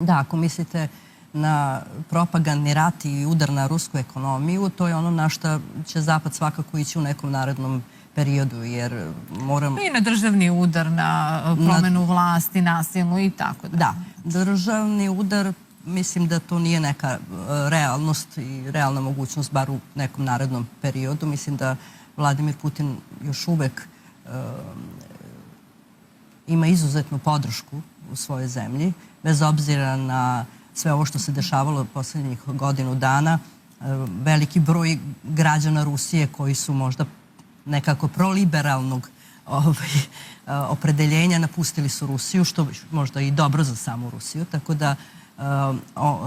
Da, ako mislite na propagandni rat i udar na rusku ekonomiju, to je ono na što će Zapad svakako ići u nekom narednom periodu, jer moram... I na državni udar, na promenu vlasti, nasilnu i tako da. Da, državni udar, mislim da to nije neka realnost i realna mogućnost, bar u nekom narednom periodu. Mislim da Vladimir Putin još uvek ima izuzetnu podršku u svojoj zemlji, bez obzira na sve ovo što se dešavalo poslednjih godinu dana. Veliki broj građana Rusije koji su možda nekako proliberalnog opredeljenja napustili su Rusiju, što možda i dobro za samu Rusiju, tako da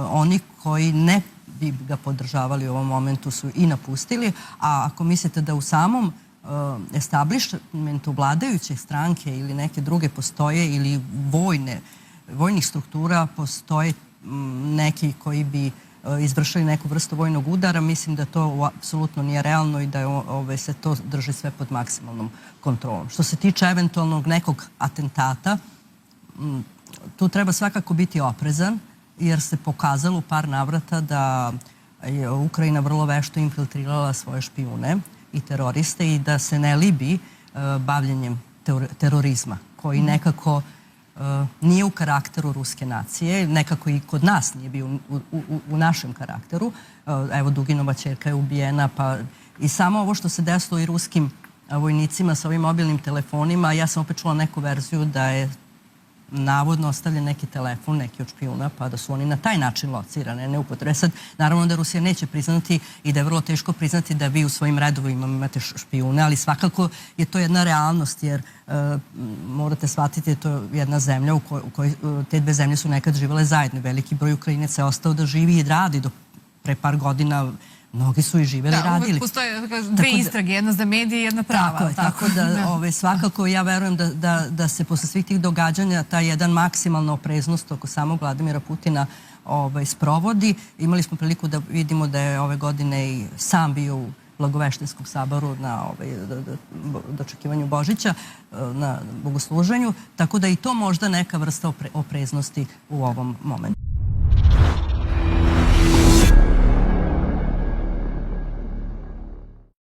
oni koji ne bi ga podržavali u ovom momentu su i napustili, a ako mislite da u samom establishmentu vladajuće stranke ili neke druge postoje ili vojnih struktura postoje neki koji bi izvršili neku vrstu vojnog udara, mislim da to apsolutno nije realno i da se to drži sve pod maksimalnom kontrolom. Što se tiče eventualnog nekog atentata, tu treba svakako biti oprezan, jer se pokazalo u par navrata da je Ukrajina vrlo vešto infiltrirala svoje špijune i teroriste i da se ne libi bavljenjem terorizma, koji nekako nije u karakteru ruske nacije, nekako i kod nas nije bio u našem karakteru. Evo, Duginova ćerka je ubijena, pa i samo ovo što se desilo i ruskim vojnicima sa ovim mobilnim telefonima, ja sam opet čula neku verziju da je navodno ostavljen neki telefon, neki od špijuna, pa da su oni na taj način locirane, ne upotrebe. Sad, naravno da Rusija neće priznati i da je vrlo teško priznati da vi u svojim redovima imate špijune, ali svakako je to jedna realnost, jer morate shvatiti da je to jedna zemlja u kojoj te dve zemlje su nekad živele zajedno. Veliki broj Ukrajinaca je ostao da živi i radi do pre par godina. Mnogi su i živeli i radili. Da, uvek postoje dve istrage, jedna za medije i jedna prava. Tako da svakako ja verujem da se posle svih tih događanja ta jedan maksimalna opreznost oko samog Vladimira Putina sprovodi. Imali smo priliku da vidimo da je ove godine i sam bio u Blagoveštinskom saboru na dočekivanju Božića, na bogosluženju, tako da i to možda neka vrsta opreznosti u ovom momentu.